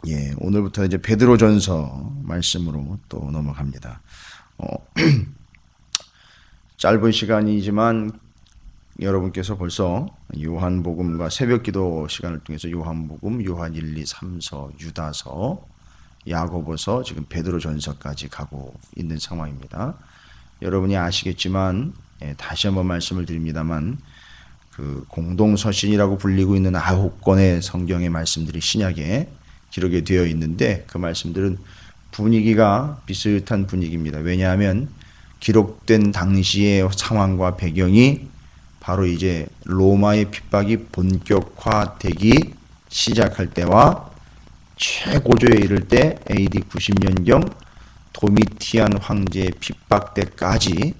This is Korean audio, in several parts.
예, 오늘부터 이제 베드로전서 말씀으로 또 넘어갑니다. 어, 짧은 시간이지만 여러분께서 벌써 요한복음과 새벽기도 시간을 통해서 요한복음, 요한 1, 2, 3서, 유다서, 야고보서, 지금 베드로전서까지 가고 있는 상황입니다. 여러분이 아시겠지만 다시 한번 말씀을 드립니다만 그 공동서신이라고 불리고 있는 9권의 성경의 말씀들이 신약에 기록이 되어 있는데 그 말씀들은 분위기가 비슷한 분위기입니다. 왜냐하면 기록된 당시의 상황과 배경이 바로 이제 로마의 핍박이 본격화되기 시작할 때와 최고조에 이를 때 AD 90년경 도미티안 황제의 핍박 때까지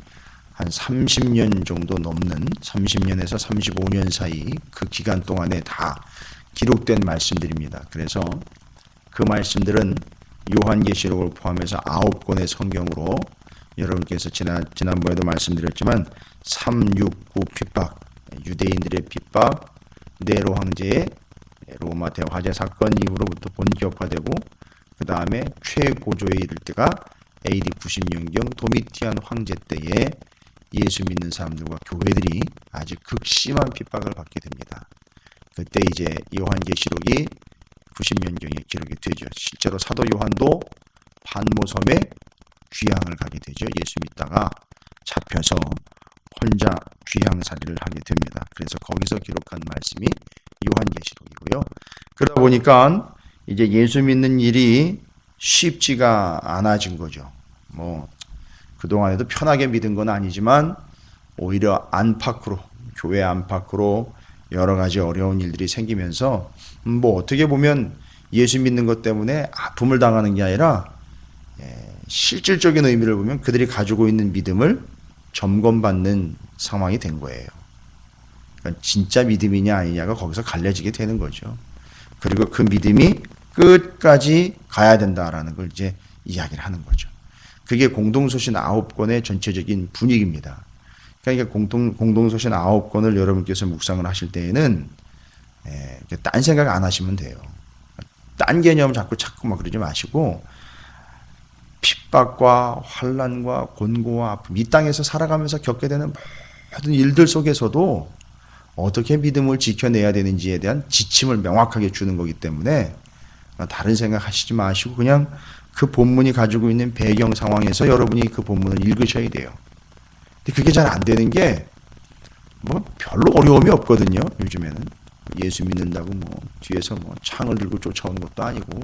한 30년 정도 넘는 30년에서 35년 사이 그 기간 동안에 다 기록된 말씀들입니다. 그래서 그 말씀들은 요한계시록을 포함해서 9권의 성경으로 여러분께서 지난번에도 말씀드렸지만 369 핍박, 유대인들의 핍박, 네로 황제의 로마 대화재 사건 이후로부터 본격화되고 그 다음에 최고조에 이를 때가 AD 90년경 도미티안 황제 때에 예수 믿는 사람들과 교회들이 아주 극심한 핍박을 받게 됩니다. 그때 이제 요한계시록이 90년경에 기록이 되죠. 실제로 사도 요한도 반모섬에 귀향을 가게 되죠. 예수 믿다가 잡혀서 혼자 귀향살이를 하게 됩니다. 그래서 거기서 기록한 말씀이 요한계시록이고요. 그러다 보니까 이제 예수 믿는 일이 쉽지가 않아진 거죠. 뭐 그동안에도 편하게 믿은 건 아니지만 오히려 안팎으로, 교회 안팎으로 여러 가지 어려운 일들이 생기면서 뭐 어떻게 보면 예수 믿는 것 때문에 아픔을 당하는 게 아니라 실질적인 의미를 보면 그들이 가지고 있는 믿음을 점검받는 상황이 된 거예요. 그러니까 진짜 믿음이냐 아니냐가 거기서 갈려지게 되는 거죠. 그리고 그 믿음이 끝까지 가야 된다라는 걸 이제 이야기를 하는 거죠. 그게 공동서신 9권의 전체적인 분위기입니다. 그러니까 공동서신 9권을 여러분께서 묵상을 하실 때에는 딴 생각 안 하시면 돼요. 딴 개념 자꾸 막 그러지 마시고 핍박과 환난과 곤고와 아픔, 이 땅에서 살아가면서 겪게 되는 모든 일들 속에서도 어떻게 믿음을 지켜내야 되는지에 대한 지침을 명확하게 주는 거기 때문에 다른 생각 하시지 마시고 그냥 그 본문이 가지고 있는 배경 상황에서 여러분이 그 본문을 읽으셔야 돼요. 근데 그게 잘 안 되는 게 뭐 별로 어려움이 없거든요. 요즘에는 예수 믿는다고 뭐 뒤에서 뭐 창을 들고 쫓아오는 것도 아니고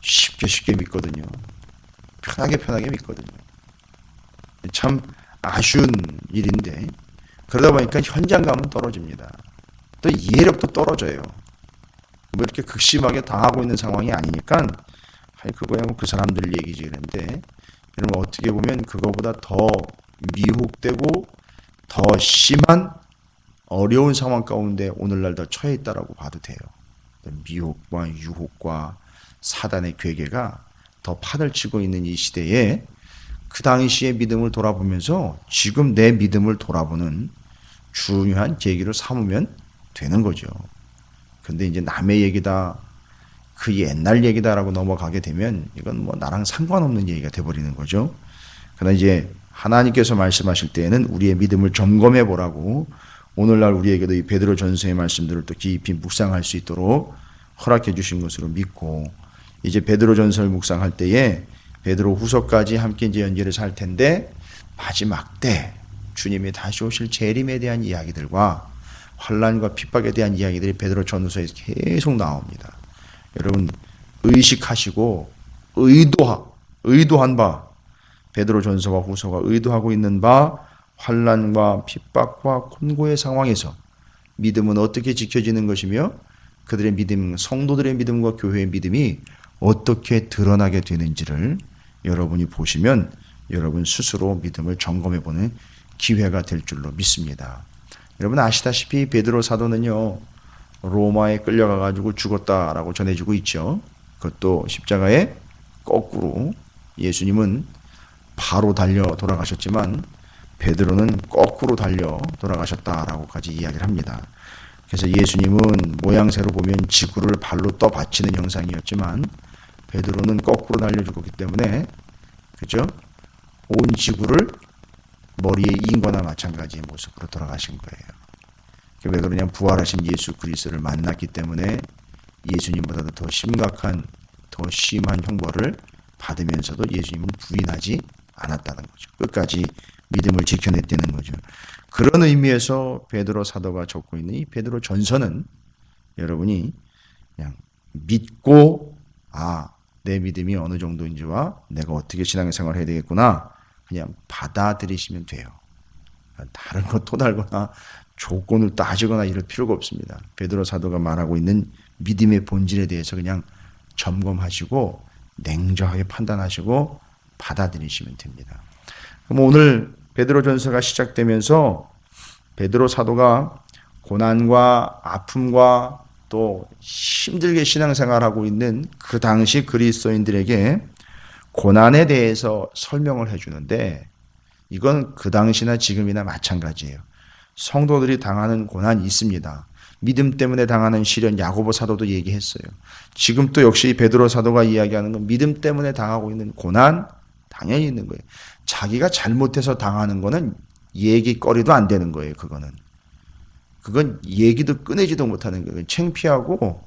쉽게 믿거든요. 편하게 믿거든요. 참 아쉬운 일인데 그러다 보니까 현장감은 떨어집니다. 또 이해력도 떨어져요. 뭐 이렇게 극심하게 당하고 있는 상황이 아니니까 그거야 뭐 그 사람들 얘기지 그런데 여러분 어떻게 보면 그거보다 더 미혹되고 더 심한 어려운 상황 가운데 오늘날 더 처해 있다라고 봐도 돼요. 미혹과 유혹과 사단의 괴계가 더 판을 치고 있는 이 시대에 그 당시의 믿음을 돌아보면서 지금 내 믿음을 돌아보는 중요한 계기로 삼으면 되는 거죠. 근데 이제 남의 얘기다, 그 옛날 얘기다라고 넘어가게 되면 이건 뭐 나랑 상관없는 얘기가 돼버리는 거죠. 그러나 이제 하나님께서 말씀하실 때에는 우리의 믿음을 점검해 보라고 오늘날 우리에게도 이 베드로전서의 말씀들을 또 깊이 묵상할 수 있도록 허락해 주신 것으로 믿고 이제 베드로전서를 묵상할 때에 베드로 후서까지 함께 이제 연결해서 할 텐데 마지막 때 주님이 다시 오실 재림에 대한 이야기들과 환난과 핍박에 대한 이야기들이 베드로전서에서 계속 나옵니다. 여러분 의식하시고 의도한 바 베드로전서와 후서가 의도하고 있는 바 환난과 핍박과 곤고의 상황에서 믿음은 어떻게 지켜지는 것이며 그들의 믿음, 성도들의 믿음과 교회의 믿음이 어떻게 드러나게 되는지를 여러분이 보시면 여러분 스스로 믿음을 점검해보는 기회가 될 줄로 믿습니다. 여러분 아시다시피 베드로 사도는요 로마에 끌려가가지고 죽었다라고 전해지고 있죠. 그것도 십자가에 거꾸로 예수님은 바로 달려 돌아가셨지만 베드로는 거꾸로 달려 돌아가셨다라고까지 이야기를 합니다. 그래서 예수님은 모양새로 보면 지구를 발로 떠받치는 형상이었지만 베드로는 거꾸로 날려 죽었기 때문에 그죠? 온 지구를 머리에 이은 거나 마찬가지의 모습으로 돌아가신 거예요. 왜 그러냐면 부활하신 예수 그리스도를 만났기 때문에 예수님보다도 더 심각한, 더 심한 형벌을 받으면서도 예수님을 부인하지 않았다는 거죠. 끝까지 믿음을 지켜냈다는 거죠. 그런 의미에서 베드로 사도가 적고 있는 이 베드로 전서는 여러분이 그냥 믿고 내 믿음이 어느 정도인지와 내가 어떻게 신앙생활을 해야 되겠구나 그냥 받아들이시면 돼요. 다른 거 토달거나 조건을 따지거나 이럴 필요가 없습니다. 베드로 사도가 말하고 있는 믿음의 본질에 대해서 그냥 점검하시고 냉정하게 판단하시고 받아들이시면 됩니다. 그럼 오늘 베드로전서가 시작되면서 베드로 사도가 고난과 아픔과 또 힘들게 신앙생활하고 있는 그 당시 그리스도인들에게 고난에 대해서 설명을 해주는데 이건 그 당시나 지금이나 마찬가지예요. 성도들이 당하는 고난이 있습니다. 믿음 때문에 당하는 시련 야고보 사도도 얘기했어요. 지금 또 역시 베드로 사도가 이야기하는 건 믿음 때문에 당하고 있는 고난 당연히 있는 거예요. 자기가 잘못해서 당하는 거는 얘기거리도 안 되는 거예요. 그건 얘기도 꺼내지도 못하는 거예요. 창피하고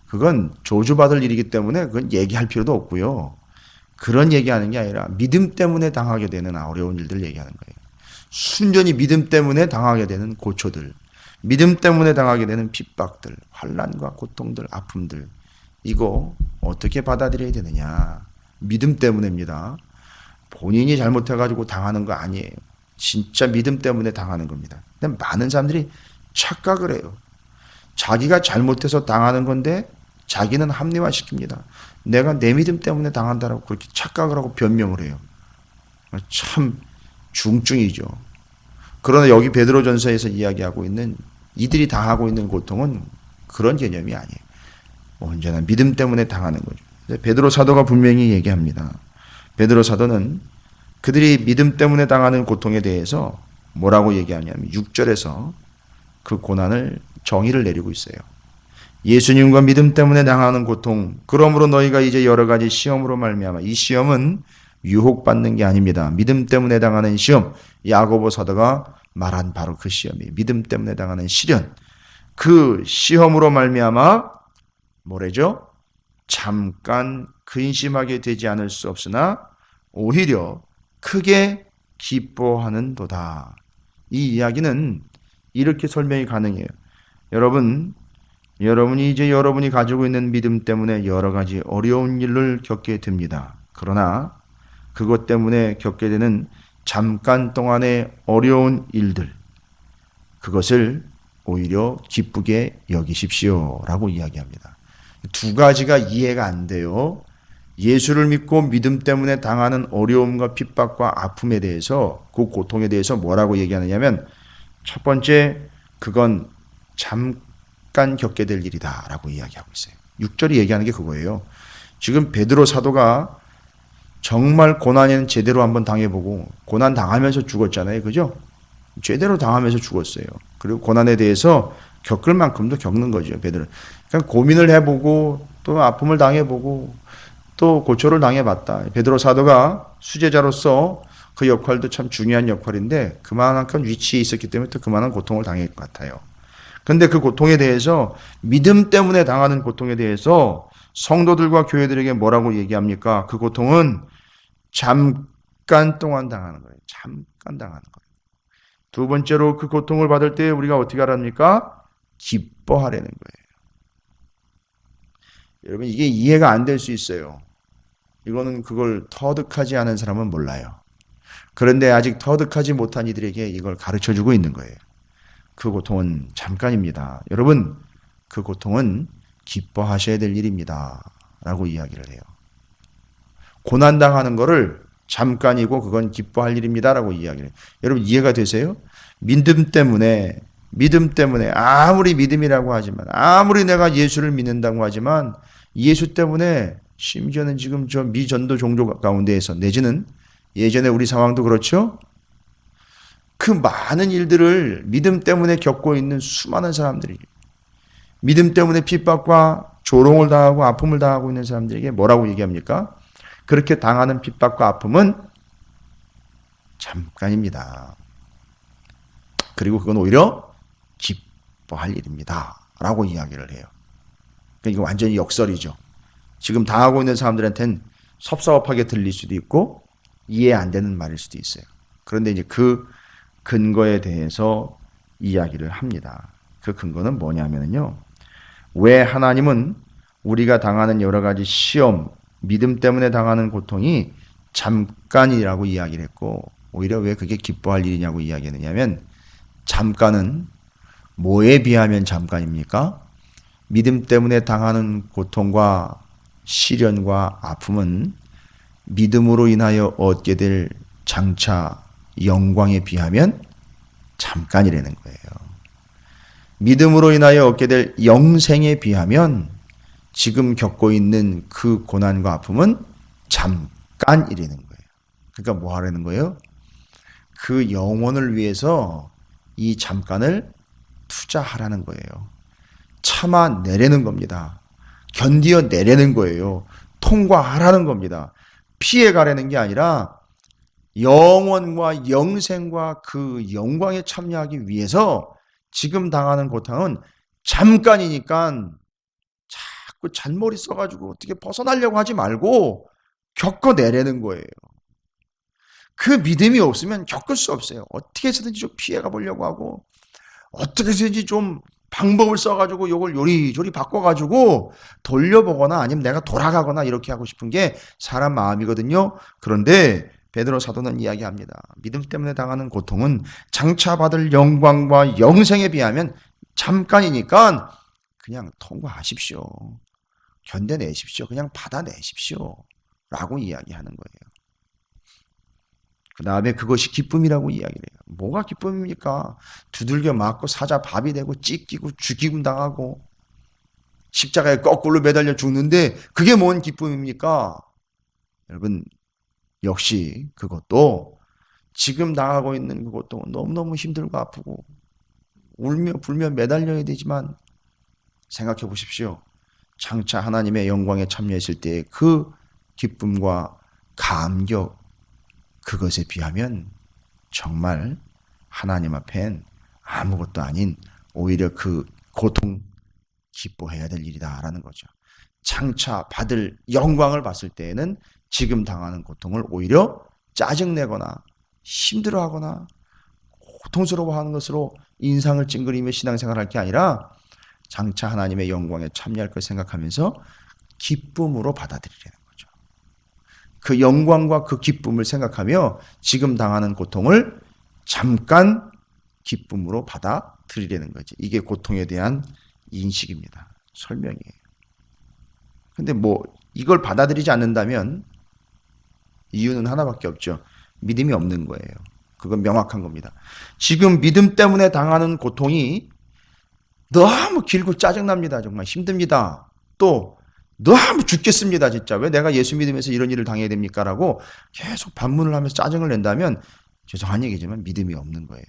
그건 저주받을 일이기 때문에 그건 얘기할 필요도 없고요. 그런 얘기하는 게 아니라 믿음 때문에 당하게 되는 어려운 일들 얘기하는 거예요. 순전히 믿음 때문에 당하게 되는 고초들, 믿음 때문에 당하게 되는 핍박들, 환난과 고통들, 아픔들 이거 어떻게 받아들여야 되느냐. 믿음 때문입니다. 본인이 잘못해가지고 당하는 거 아니에요. 진짜 믿음 때문에 당하는 겁니다. 근데 많은 사람들이 착각을 해요. 자기가 잘못해서 당하는 건데 자기는 합리화시킵니다. 내가 내 믿음 때문에 당한다라고 그렇게 착각을 하고 변명을 해요. 참 중증이죠. 그러나 여기 베드로전서에서 이야기하고 있는 이들이 당하고 있는 고통은 그런 개념이 아니에요. 언제나 믿음 때문에 당하는 거죠. 베드로 사도가 분명히 얘기합니다. 베드로 사도는 그들이 믿음 때문에 당하는 고통에 대해서 뭐라고 얘기하냐면 6절에서 그 고난을 정의를 내리고 있어요. 예수님과 믿음 때문에 당하는 고통, 그러므로 너희가 이제 여러 가지 시험으로 말미암아 이 시험은 유혹받는 게 아닙니다. 믿음 때문에 당하는 시험, 야고보 사도가 말한 바로 그 시험이에요. 믿음 때문에 당하는 시련, 그 시험으로 말미암아 뭐래죠? 잠깐 근심하게 되지 않을 수 없으나 오히려 크게 기뻐하는도다. 이 이야기는 이렇게 설명이 가능해요. 여러분이 이제 여러분이 가지고 있는 믿음 때문에 여러 가지 어려운 일을 겪게 됩니다. 그러나 그것 때문에 겪게 되는 잠깐 동안의 어려운 일들, 그것을 오히려 기쁘게 여기십시오라고 이야기합니다. 두 가지가 이해가 안 돼요. 예수를 믿고 믿음 때문에 당하는 어려움과 핍박과 아픔에 대해서, 그 고통에 대해서 뭐라고 얘기하느냐면 첫 번째, 그건 잠깐 겪게 될 일이다 라고 이야기하고 있어요. 6절이 얘기하는 게 그거예요. 지금 베드로 사도가 정말 고난에는 제대로 한번 당해보고 고난 당하면서 죽었잖아요. 그죠? 제대로 당하면서 죽었어요. 그리고 고난에 대해서 겪을 만큼도 겪는 거죠. 베드로. 그러니까 고민을 해보고 또 아픔을 당해보고 또 고초를 당해봤다. 베드로 사도가 수제자로서 그 역할도 참 중요한 역할인데 그만큼 위치에 있었기 때문에 또 그만한 고통을 당할 것 같아요. 그런데 그 고통에 대해서 믿음 때문에 당하는 고통에 대해서 성도들과 교회들에게 뭐라고 얘기합니까? 그 고통은 잠깐 동안 당하는 거예요. 잠깐 당하는 거예요. 두 번째로 그 고통을 받을 때 우리가 어떻게 하랍니까? 기뻐하라는 거예요. 여러분 이게 이해가 안 될 수 있어요. 이거는 그걸 터득하지 않은 사람은 몰라요. 그런데 아직 터득하지 못한 이들에게 이걸 가르쳐주고 있는 거예요. 그 고통은 잠깐입니다. 여러분 그 고통은 기뻐하셔야 될 일입니다. 라고 이야기를 해요. 고난당하는 거를 잠깐이고 그건 기뻐할 일입니다. 라고 이야기를 해요. 여러분 이해가 되세요? 믿음 때문에 아무리 믿음이라고 하지만 아무리 내가 예수를 믿는다고 하지만 예수 때문에 심지어는 지금 저 미전도 종족 가운데에서 내지는 예전에 우리 상황도 그렇죠? 그 많은 일들을 믿음 때문에 겪고 있는 수많은 사람들이 믿음 때문에 핍박과 조롱을 당하고 아픔을 당하고 있는 사람들에게 뭐라고 얘기합니까? 그렇게 당하는 핍박과 아픔은 잠깐입니다. 그리고 그건 오히려 기뻐할 일입니다. 라고 이야기를 해요. 그러니까 이거 완전히 역설이죠. 지금 당하고 있는 사람들한테는 섭섭하게 들릴 수도 있고 이해 안 되는 말일 수도 있어요. 그런데 이제 그 근거에 대해서 이야기를 합니다. 그 근거는 뭐냐면요. 왜 하나님은 우리가 당하는 여러 가지 시험, 믿음 때문에 당하는 고통이 잠깐이라고 이야기를 했고 오히려 왜 그게 기뻐할 일이냐고 이야기했느냐면 잠깐은 뭐에 비하면 잠깐입니까? 믿음 때문에 당하는 고통과 시련과 아픔은 믿음으로 인하여 얻게 될 장차 영광에 비하면 잠깐이라는 거예요. 믿음으로 인하여 얻게 될 영생에 비하면 지금 겪고 있는 그 고난과 아픔은 잠깐이라는 거예요. 그러니까 뭐 하라는 거예요? 그 영혼을 위해서 이 잠깐을 투자하라는 거예요. 참아내려는 겁니다. 견디어내려는 거예요. 통과하라는 겁니다. 피해가려는 게 아니라 영원과 영생과 그 영광에 참여하기 위해서 지금 당하는 고통은 잠깐이니까 자꾸 잔머리 써가지고 어떻게 벗어나려고 하지 말고 겪어내려는 거예요. 그 믿음이 없으면 겪을 수 없어요. 어떻게 해서든지 좀 피해가 보려고 하고 어떻게 해서든지 좀 방법을 써가지고 이걸 요리조리 바꿔가지고 돌려보거나 아니면 내가 돌아가거나 이렇게 하고 싶은 게 사람 마음이거든요. 그런데 베드로 사도는 이야기합니다. 믿음 때문에 당하는 고통은 장차 받을 영광과 영생에 비하면 잠깐이니까 그냥 통과하십시오. 견뎌내십시오. 그냥 받아내십시오. 라고 이야기하는 거예요. 그 다음에 그것이 기쁨이라고 이야기를 해요. 뭐가 기쁨입니까? 두들겨 맞고 사자 밥이 되고 찢기고 죽이고 당하고 십자가에 거꾸로 매달려 죽는데 그게 뭔 기쁨입니까? 여러분 역시 그것도 지금 당하고 있는 그것도 너무너무 힘들고 아프고 울며 불며 매달려야 되지만 생각해 보십시오. 장차 하나님의 영광에 참여했을 때의 그 기쁨과 감격 그것에 비하면 정말 하나님 앞엔 아무것도 아닌 오히려 그 고통 기뻐해야 될 일이다라는 거죠. 장차 받을 영광을 봤을 때에는 지금 당하는 고통을 오히려 짜증내거나 힘들어하거나 고통스러워하는 것으로 인상을 찡그리며 신앙생활할 게 아니라 장차 하나님의 영광에 참여할 걸 생각하면서 기쁨으로 받아들이려는 거죠. 그 영광과 그 기쁨을 생각하며 지금 당하는 고통을 잠깐 기쁨으로 받아들이려는 거지. 이게 고통에 대한 인식입니다. 설명이에요. 근데 뭐 이걸 받아들이지 않는다면 이유는 하나밖에 없죠. 믿음이 없는 거예요. 그건 명확한 겁니다. 지금 믿음 때문에 당하는 고통이 너무 길고 짜증납니다. 정말 힘듭니다. 또 너무 죽겠습니다. 진짜 왜 내가 예수 믿으면서 이런 일을 당해야 됩니까? 라고 계속 반문을 하면서 짜증을 낸다면 죄송한 얘기지만 믿음이 없는 거예요.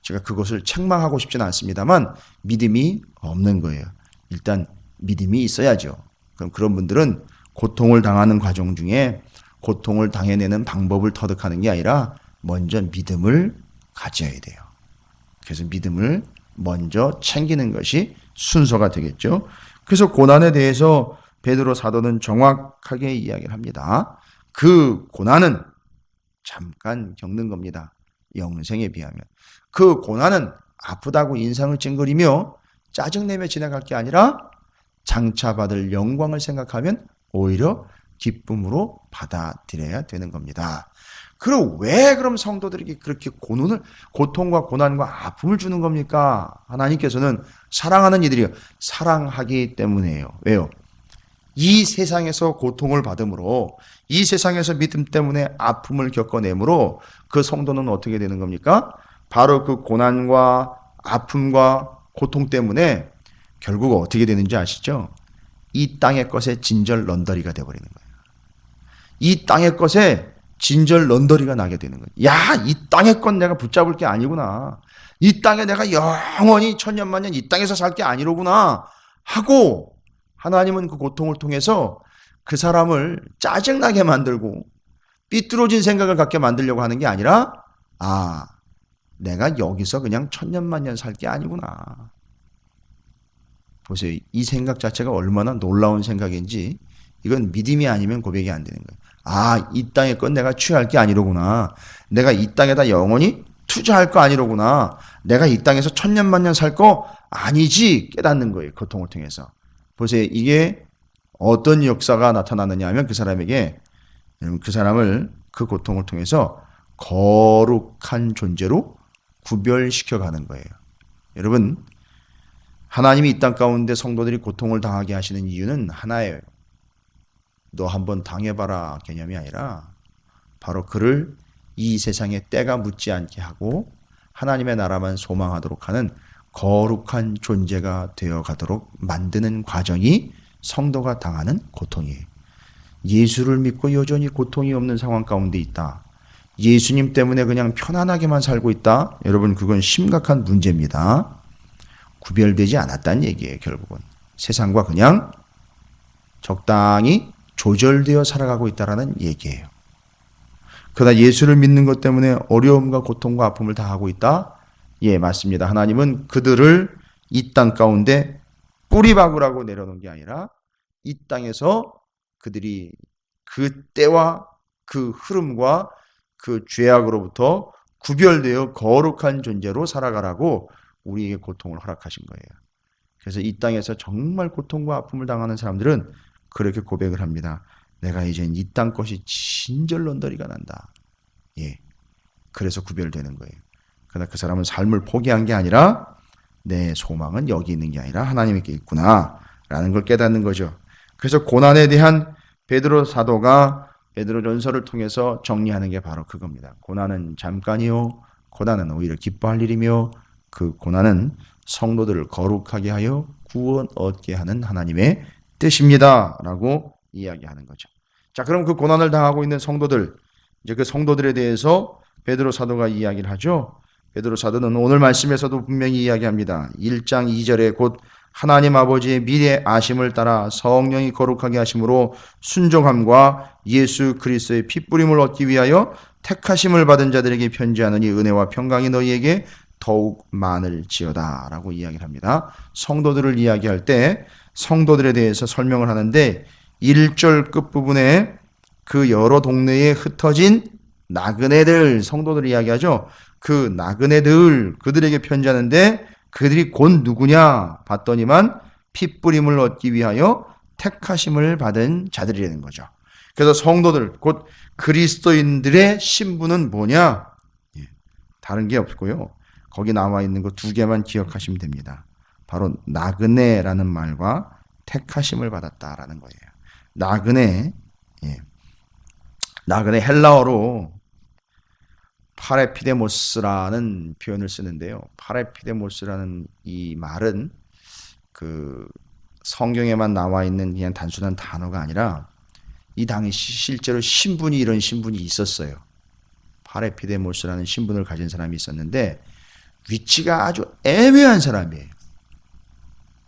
제가 그것을 책망하고 싶지는 않습니다만 믿음이 없는 거예요. 일단 믿음이 있어야죠. 그럼 그런 분들은 고통을 당하는 과정 중에 고통을 당해내는 방법을 터득하는 게 아니라 먼저 믿음을 가져야 돼요. 그래서 믿음을 먼저 챙기는 것이 순서가 되겠죠. 그래서 고난에 대해서 베드로 사도는 정확하게 이야기를 합니다. 그 고난은 잠깐 겪는 겁니다. 영생에 비하면. 그 고난은 아프다고 인상을 찡그리며 짜증내며 지나갈 게 아니라 장차 받을 영광을 생각하면 오히려 기쁨으로 받아들여야 되는 겁니다. 그럼 왜 그럼 성도들에게 그렇게 고통과 고난과 아픔을 주는 겁니까? 하나님께서는 사랑하는 이들이요. 사랑하기 때문이에요. 왜요? 이 세상에서 고통을 받음으로 이 세상에서 믿음 때문에 아픔을 겪어내므로 그 성도는 어떻게 되는 겁니까? 바로 그 고난과 아픔과 고통 때문에 결국 어떻게 되는지 아시죠? 이 땅의 것에 진절런더리가 되어버리는 거예요. 이 땅의 것에 진절런더리가 나게 되는 거예요. 야, 이 땅의 것 내가 붙잡을 게 아니구나. 이 땅에 내가 영원히 천년만년 이 땅에서 살 게 아니로구나. 하고 하나님은 그 고통을 통해서 그 사람을 짜증나게 만들고 삐뚤어진 생각을 갖게 만들려고 하는 게 아니라 내가 여기서 그냥 천년만년 살 게 아니구나. 보세요. 이 생각 자체가 얼마나 놀라운 생각인지 이건 믿음이 아니면 고백이 안 되는 거예요. 이 땅의 건 내가 취할 게 아니로구나. 내가 이 땅에다 영원히 투자할 거 아니로구나. 내가 이 땅에서 천년만년 살 거 아니지 깨닫는 거예요. 고통을 통해서. 보세요. 이게 어떤 역사가 나타나느냐 하면 그 사람에게 그 사람을 그 고통을 통해서 거룩한 존재로 구별시켜 가는 거예요. 여러분, 하나님이 이 땅 가운데 성도들이 고통을 당하게 하시는 이유는 하나예요. 너 한번 당해봐라 개념이 아니라 바로 그를 이 세상에 때가 묻지 않게 하고 하나님의 나라만 소망하도록 하는 거룩한 존재가 되어 가도록 만드는 과정이 성도가 당하는 고통이에요. 예수를 믿고 여전히 고통이 없는 상황 가운데 있다. 예수님 때문에 그냥 편안하게만 살고 있다. 여러분, 그건 심각한 문제입니다. 구별되지 않았다는 얘기예요. 결국은 세상과 그냥 적당히 조절되어 살아가고 있다라는 얘기예요. 그러나 예수를 믿는 것 때문에 어려움과 고통과 아픔을 당하고 있다? 예, 맞습니다. 하나님은 그들을 이 땅 가운데 뿌리박으라고 내려놓은 게 아니라 이 땅에서 그들이 그 때와 그 흐름과 그 죄악으로부터 구별되어 거룩한 존재로 살아가라고 우리에게 고통을 허락하신 거예요. 그래서 이 땅에서 정말 고통과 아픔을 당하는 사람들은 그렇게 고백을 합니다. 내가 이젠 이 땅 것이 진절런더리가 난다. 예, 그래서 구별되는 거예요. 그러나 그 사람은 삶을 포기한 게 아니라 내 소망은 여기 있는 게 아니라 하나님께 있구나 라는 걸 깨닫는 거죠. 그래서 고난에 대한 베드로 사도가 베드로전서를 통해서 정리하는 게 바로 그겁니다. 고난은 잠깐이요, 고난은 오히려 기뻐할 일이며 그 고난은 성도들을 거룩하게 하여 구원 얻게 하는 하나님의 뜻입니다 라고 이야기하는 거죠. 자, 그럼 그 고난을 당하고 있는 성도들, 이제 그 성도들에 대해서 베드로 사도가 이야기를 하죠. 베드로 사도는 오늘 말씀에서도 분명히 이야기합니다. 1장 2절에 곧 하나님 아버지의 미래 아심을 따라 성령이 거룩하게 하심으로 순종함과 예수 그리스도의 핏부림을 얻기 위하여 택하심을 받은 자들에게 편지하느니 은혜와 평강이 너희에게 더욱 많을지어다 라고 이야기를 합니다. 성도들을 이야기할 때 성도들에 대해서 설명을 하는데 1절 끝부분에 그 여러 동네에 흩어진 나그네들, 성도들을 이야기하죠. 그 나그네들, 그들에게 편지하는데 그들이 곧 누구냐 봤더니만 핏부림을 얻기 위하여 택하심을 받은 자들이라는 거죠. 그래서 성도들, 곧 그리스도인들의 신분은 뭐냐? 다른 게 없고요. 거기 나와 있는 거 두 개만 기억하시면 됩니다. 바로 나그네라는 말과 택하심을 받았다라는 거예요. 나그네, 나그네 헬라어로 파레피데모스라는 표현을 쓰는데요. 파레피데모스라는 이 말은 그 성경에만 나와 있는 그냥 단순한 단어가 아니라 이 당시 실제로 신분이 이런 신분이 있었어요. 파레피데모스라는 신분을 가진 사람이 있었는데 위치가 아주 애매한 사람이에요.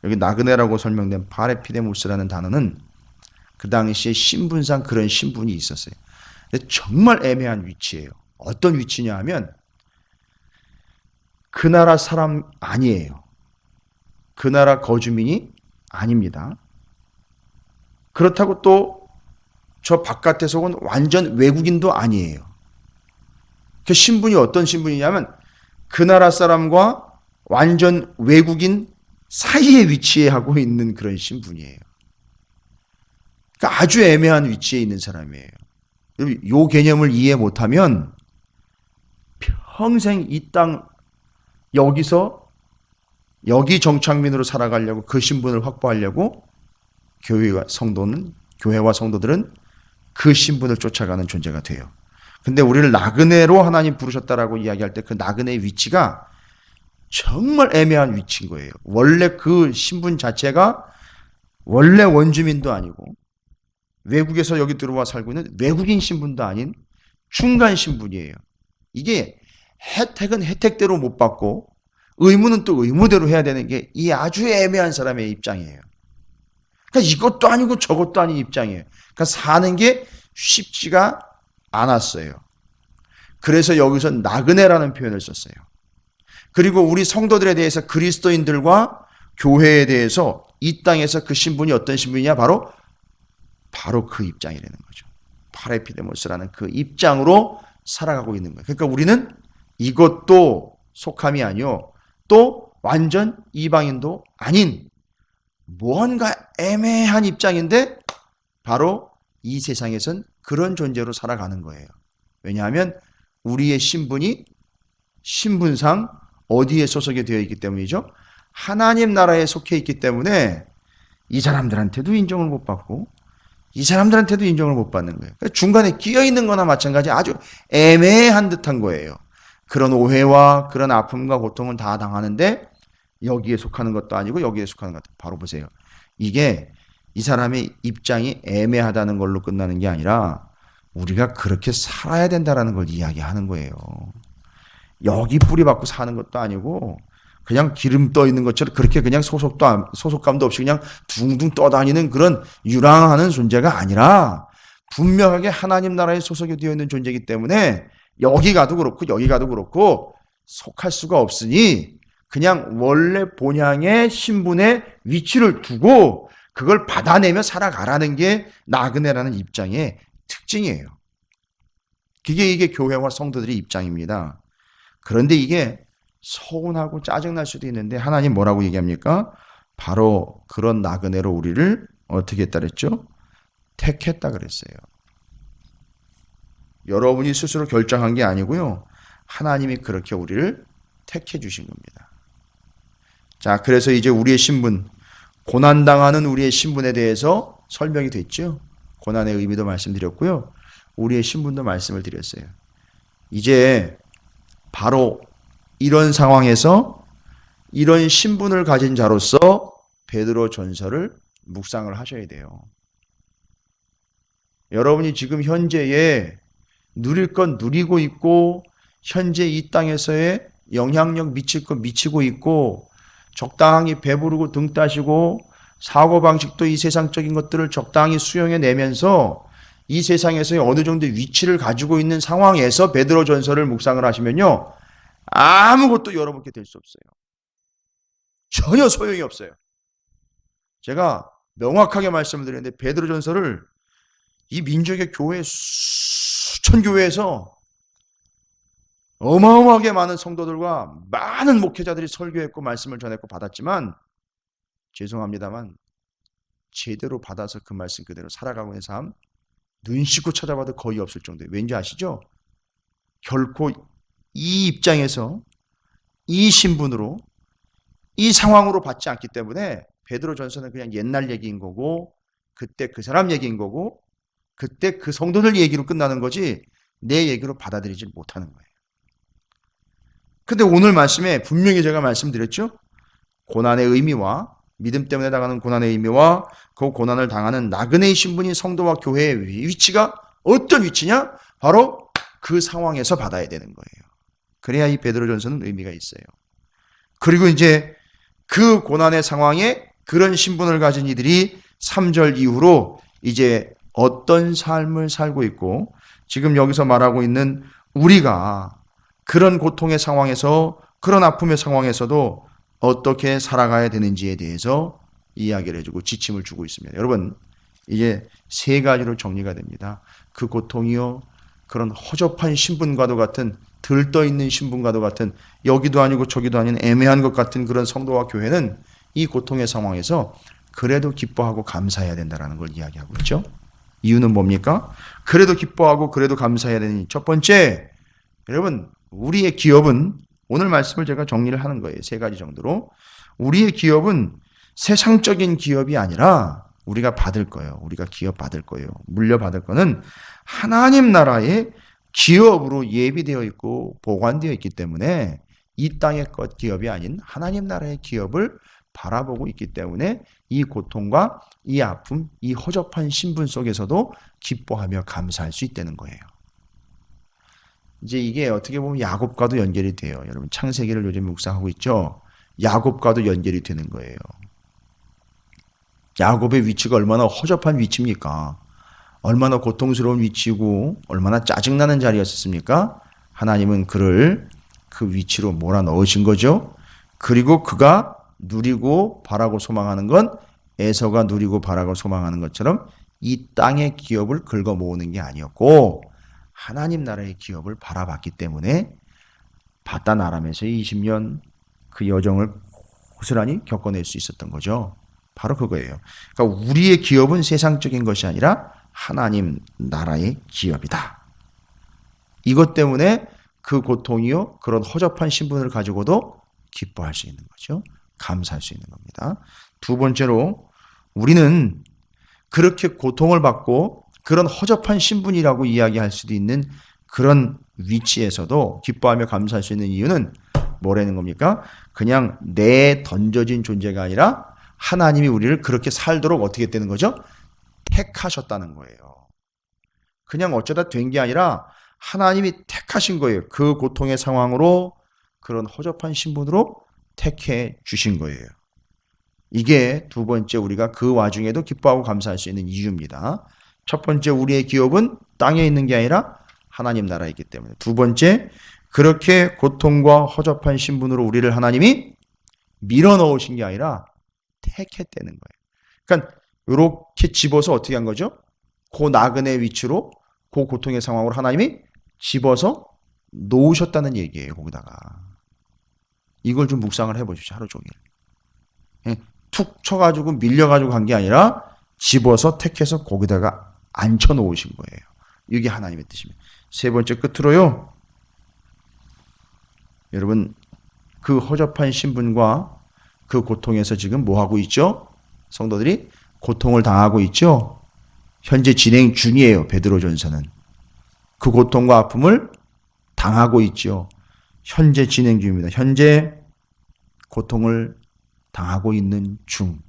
여기 나그네라고 설명된 파레피데모스라는 단어는 그 당시에 신분상 그런 신분이 있었어요. 근데 정말 애매한 위치예요. 어떤 위치냐 하면 그 나라 사람 아니에요. 그 나라 거주민이 아닙니다. 그렇다고 또 저 바깥에서 온 완전 외국인도 아니에요. 그 신분이 어떤 신분이냐면 그 나라 사람과 완전 외국인 사이에 위치해 하고 있는 그런 신분이에요. 그러니까 아주 애매한 위치에 있는 사람이에요. 이 개념을 이해 못하면 평생 이 땅 여기서 여기 정착민으로 살아가려고 그 신분을 확보하려고 교회와 성도들은 그 신분을 쫓아가는 존재가 돼요. 근데 우리를 나그네로 하나님 부르셨다라고 이야기할 때 그 나그네의 위치가 정말 애매한 위치인 거예요. 원래 그 신분 자체가 원래 원주민도 아니고 외국에서 여기 들어와 살고 있는 외국인 신분도 아닌 중간 신분이에요. 이게 혜택은 혜택대로 못 받고 의무는 또 의무대로 해야 되는 게 이 아주 애매한 사람의 입장이에요. 그러니까 이것도 아니고 저것도 아닌 입장이에요. 그러니까 사는 게 쉽지가 않았어요. 그래서 여기서 나그네라는 표현을 썼어요. 그리고 우리 성도들에 대해서 그리스도인들과 교회에 대해서 이 땅에서 그 신분이 어떤 신분이냐? 바로 그 입장이라는 거죠. 파레피데모스라는 그 입장으로 살아가고 있는 거예요. 그러니까 우리는 이것도 속함이 아니요, 또 완전 이방인도 아닌 무언가 애매한 입장인데 바로 이 세상에선 그런 존재로 살아가는 거예요. 왜냐하면 우리의 신분상 어디에 소속이 되어 있기 때문이죠? 하나님 나라에 속해 있기 때문에 이 사람들한테도 인정을 못 받고 이 사람들한테도 인정을 못 받는 거예요. 그러니까 중간에 끼어 있는 거나 마찬가지 아주 애매한 듯한 거예요. 그런 오해와 그런 아픔과 고통은 다 당하는데 여기에 속하는 것도 아니고 여기에 속하는 것도. 바로 보세요. 이게 이 사람의 입장이 애매하다는 걸로 끝나는 게 아니라 우리가 그렇게 살아야 된다는 걸 이야기하는 거예요. 여기 뿌리 박고 사는 것도 아니고 그냥 기름 떠 있는 것처럼 그렇게 그냥 소속감도 없이 그냥 둥둥 떠다니는 그런 유랑하는 존재가 아니라 분명하게 하나님 나라에 소속이 되어 있는 존재이기 때문에 여기 가도 그렇고 여기 가도 그렇고 속할 수가 없으니 그냥 원래 본향의 신분의 위치를 두고 그걸 받아내며 살아가라는 게 나그네라는 입장의 특징이에요. 이게 교회와 성도들의 입장입니다. 그런데 이게 서운하고 짜증날 수도 있는데 하나님 뭐라고 얘기합니까? 바로 그런 나그네로 우리를 어떻게 했다 그랬죠? 택했다 그랬어요. 여러분이 스스로 결정한 게 아니고요. 하나님이 그렇게 우리를 택해 주신 겁니다. 자, 그래서 이제 우리의 신분, 고난당하는 우리의 신분에 대해서 설명이 됐죠. 고난의 의미도 말씀드렸고요. 우리의 신분도 말씀을 드렸어요. 이제 바로 이런 상황에서 이런 신분을 가진 자로서 베드로 전서를 묵상을 하셔야 돼요. 여러분이 지금 현재에 누릴 건 누리고 있고 현재 이 땅에서의 영향력 미칠 건 미치고 있고 적당히 배부르고 등 따시고 사고방식도 이 세상적인 것들을 적당히 수용해내면서 이 세상에서의 어느 정도의 위치를 가지고 있는 상황에서 베드로 전서를 묵상을 하시면요. 아무것도 여러분께 될 수 없어요. 전혀 소용이 없어요. 제가 명확하게 말씀을 드리는데 베드로 전서를 이 민족의 교회 수천 교회에서 어마어마하게 많은 성도들과 많은 목회자들이 설교했고 말씀을 전했고 받았지만 죄송합니다만 제대로 받아서 그 말씀 그대로 살아가고 있는 사람 눈 씻고 찾아봐도 거의 없을 정도예요. 왠지 아시죠? 결코 이 입장에서 이 신분으로 이 상황으로 받지 않기 때문에 베드로 전서는 그냥 옛날 얘기인 거고 그때 그 사람 얘기인 거고 그때 그 성도들 얘기로 끝나는 거지 내 얘기로 받아들이지 못하는 거예요. 근데 오늘 말씀에 분명히 제가 말씀드렸죠. 고난의 의미와 믿음 때문에 당하는 고난의 의미와 그 고난을 당하는 나그네의 신분이 성도와 교회의 위치가 어떤 위치냐? 바로 그 상황에서 받아야 되는 거예요. 그래야 이 베드로전서는 의미가 있어요. 그리고 이제 그 고난의 상황에 그런 신분을 가진 이들이 3절 이후로 이제 어떤 삶을 살고 있고 지금 여기서 말하고 있는 우리가 그런 고통의 상황에서 그런 아픔의 상황에서도 어떻게 살아가야 되는지에 대해서 이야기를 해주고 지침을 주고 있습니다. 여러분 이제 세 가지로 정리가 됩니다. 그 고통이요 그런 허접한 신분과도 같은 들떠있는 신분과도 같은 여기도 아니고 저기도 아닌 애매한 것 같은 그런 성도와 교회는 이 고통의 상황에서 그래도 기뻐하고 감사해야 된다는 걸 이야기하고 있죠. 이유는 뭡니까? 그래도 기뻐하고 그래도 감사해야 되는 첫 번째, 여러분 우리의 기업은 오늘 말씀을 제가 정리를 하는 거예요. 세 가지 정도로. 우리의 기업은 세상적인 기업이 아니라 우리가 받을 거예요. 우리가 기업 받을 거예요. 물려받을 거는 하나님 나라의 기업으로 예비되어 있고 보관되어 있기 때문에 이 땅의 것 기업이 아닌 하나님 나라의 기업을 바라보고 있기 때문에 이 고통과 이 아픔, 이 허접한 신분 속에서도 기뻐하며 감사할 수 있다는 거예요. 이제 이게 어떻게 보면 야곱과도 연결이 돼요. 여러분 창세기를 요즘 묵상하고 있죠. 야곱과도 연결이 되는 거예요. 야곱의 위치가 얼마나 허접한 위치입니까? 얼마나 고통스러운 위치고 얼마나 짜증나는 자리였었습니까? 하나님은 그를 그 위치로 몰아넣으신 거죠. 그리고 그가 누리고 바라고 소망하는 건 에서가 누리고 바라고 소망하는 것처럼 이 땅의 기업을 긁어 모으는 게 아니었고 하나님 나라의 기업을 바라봤기 때문에 바단 아람에서 20년 그 여정을 고스란히 겪어낼 수 있었던 거죠. 바로 그거예요. 그러니까 우리의 기업은 세상적인 것이 아니라 하나님 나라의 기업이다. 이것 때문에 그 고통이요, 그런 허접한 신분을 가지고도 기뻐할 수 있는 거죠. 감사할 수 있는 겁니다. 두 번째로 우리는 그렇게 고통을 받고 그런 허접한 신분이라고 이야기할 수도 있는 그런 위치에서도 기뻐하며 감사할 수 있는 이유는 뭐라는 겁니까? 그냥 내 던져진 존재가 아니라 하나님이 우리를 그렇게 살도록 어떻게 되는 거죠? 택하셨다는 거예요. 그냥 어쩌다 된 게 아니라 하나님이 택하신 거예요. 그 고통의 상황으로 그런 허접한 신분으로 택해 주신 거예요. 이게 두 번째 우리가 그 와중에도 기뻐하고 감사할 수 있는 이유입니다. 첫 번째 우리의 기업은 땅에 있는 게 아니라 하나님 나라이기 때문에. 두 번째 그렇게 고통과 허접한 신분으로 우리를 하나님이 밀어넣으신 게 아니라 택했다는 거예요. 그러니까 이렇게 집어서 어떻게 한 거죠? 그 나그네 위치로 그 고통의 상황으로 하나님이 집어서 놓으셨다는 얘기예요. 거기다가. 이걸 좀 묵상을 해보십시오. 하루 종일. 툭 쳐가지고 밀려가지고 간 게 아니라 집어서 택해서 거기다가 앉혀놓으신 거예요. 이게 하나님의 뜻입니다. 세 번째 끝으로요. 여러분 그 허접한 신분과 그 고통에서 지금 뭐하고 있죠? 성도들이 고통을 당하고 있죠? 현재 진행 중이에요. 베드로전서는. 그 고통과 아픔을 당하고 있죠. 현재 진행 중입니다. 현재 고통을 당하고 있는 중.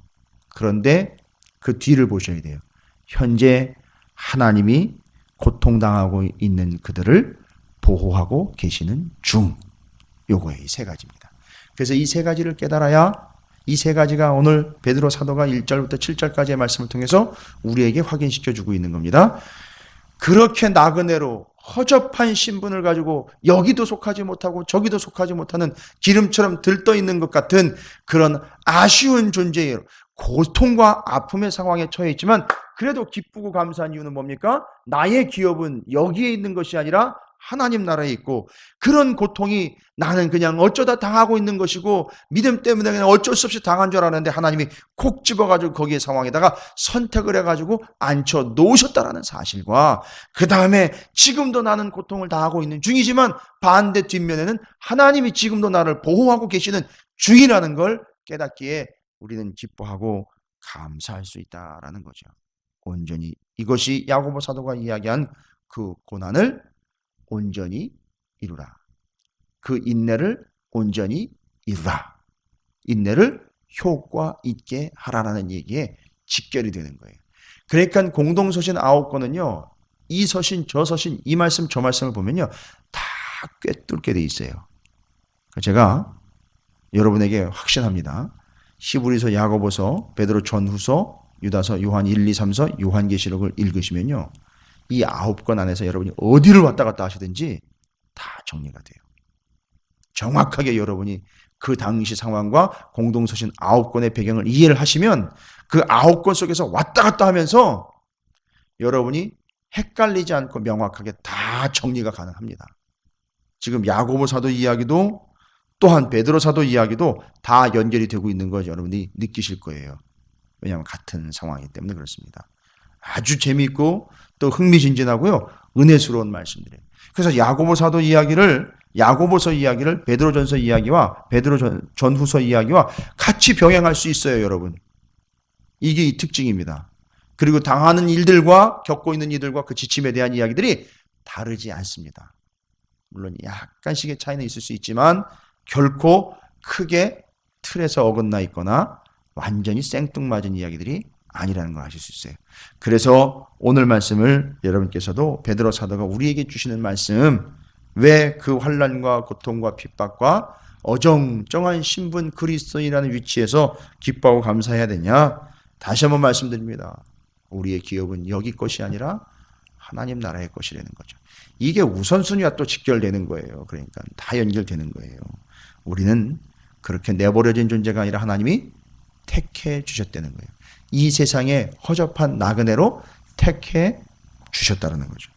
그런데 그 뒤를 보셔야 돼요. 현재 하나님이 고통당하고 있는 그들을 보호하고 계시는 중. 요거예요. 이 세 가지입니다. 그래서 이 세 가지를 깨달아야 이 세 가지가 오늘 베드로 사도가 1절부터 7절까지의 말씀을 통해서 우리에게 확인시켜주고 있는 겁니다. 그렇게 나그네로 허접한 신분을 가지고 여기도 속하지 못하고 저기도 속하지 못하는 기름처럼 들떠 있는 것 같은 그런 아쉬운 존재예요. 고통과 아픔의 상황에 처해 있지만 그래도 기쁘고 감사한 이유는 뭡니까? 나의 기업은 여기에 있는 것이 아니라 하나님 나라에 있고 그런 고통이 나는 그냥 어쩌다 당하고 있는 것이고 믿음 때문에 그냥 어쩔 수 없이 당한 줄 알았는데 하나님이 콕 집어가지고 거기에 상황에다가 선택을 해가지고 앉혀 놓으셨다라는 사실과 그 다음에 지금도 나는 고통을 당하고 있는 중이지만 반대 뒷면에는 하나님이 지금도 나를 보호하고 계시는 중이라는 걸 깨닫기에 우리는 기뻐하고 감사할 수 있다라는 거죠. 온전히 이것이 야고보 사도가 이야기한 그 고난을 온전히 이루라. 그 인내를 온전히 이루라. 인내를 효과 있게 하라라는 얘기에 직결이 되는 거예요. 그러니까 공동서신 9권은요. 이 서신 저 서신 이 말씀 저 말씀을 보면요. 다 꿰뚫게 돼 있어요. 제가 여러분에게 확신합니다. 히브리서, 야고보서, 베드로 전후서, 유다서, 요한 1, 2, 3서, 요한계시록을 읽으시면요. 이 9권 안에서 여러분이 어디를 왔다 갔다 하시든지 다 정리가 돼요. 정확하게 여러분이 그 당시 상황과 공동서신 9권의 배경을 이해를 하시면 그 9권 속에서 왔다 갔다 하면서 여러분이 헷갈리지 않고 명확하게 다 정리가 가능합니다. 지금 야고보 사도 이야기도 또한 베드로 사도 이야기도 다 연결이 되고 있는 거 여러분이 느끼실 거예요. 왜냐하면 같은 상황이기 때문에 그렇습니다. 아주 재미있고 또 흥미진진하고요. 은혜스러운 말씀들이에요. 그래서 야고보 사도 이야기를 야고보서 이야기를 베드로전서 이야기와 베드로 전후서 이야기와 같이 병행할 수 있어요, 여러분. 이게 이 특징입니다. 그리고 당하는 일들과 겪고 있는 일들과 그 지침에 대한 이야기들이 다르지 않습니다. 물론 약간씩의 차이는 있을 수 있지만 결코 크게 틀에서 어긋나 있거나 완전히 생뚱맞은 이야기들이 아니라는 걸 아실 수 있어요. 그래서 오늘 말씀을 여러분께서도 베드로 사도가 우리에게 주시는 말씀, 왜 그 환난과 고통과 핍박과 어정쩡한 신분 그리스도인이라는 위치에서 기뻐하고 감사해야 되냐? 다시 한번 말씀드립니다. 우리의 기업은 여기 것이 아니라 하나님 나라의 것이라는 거죠. 이게 우선순위와 또 직결되는 거예요. 그러니까 다 연결되는 거예요. 우리는 그렇게 내버려진 존재가 아니라 하나님이 택해 주셨다는 거예요. 이 세상에 허접한 나그네로 택해 주셨다는 거죠.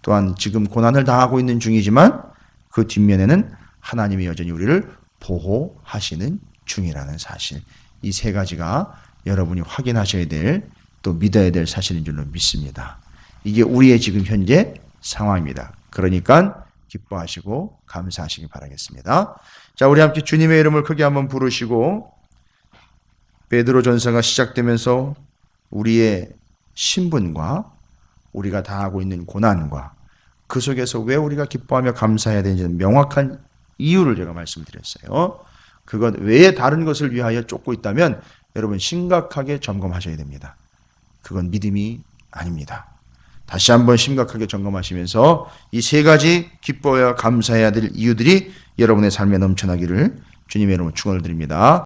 또한 지금 고난을 당하고 있는 중이지만 그 뒷면에는 하나님이 여전히 우리를 보호하시는 중이라는 사실. 이 세 가지가 여러분이 확인하셔야 될, 또 믿어야 될 사실인 줄로 믿습니다. 이게 우리의 지금 현재 상황입니다. 그러니까 기뻐하시고 감사하시기 바라겠습니다. 자, 우리 함께 주님의 이름을 크게 한번 부르시고 베드로 전서가 시작되면서 우리의 신분과 우리가 당하고 있는 고난과 그 속에서 왜 우리가 기뻐하며 감사해야 되는지 명확한 이유를 제가 말씀드렸어요. 그것 외에 다른 것을 위하여 쫓고 있다면 여러분 심각하게 점검하셔야 됩니다. 그건 믿음이 아닙니다. 다시 한번 심각하게 점검하시면서 이 세 가지 기뻐해야 감사해야 될 이유들이 여러분의 삶에 넘쳐나기를 주님의 이름으로 축원을 드립니다.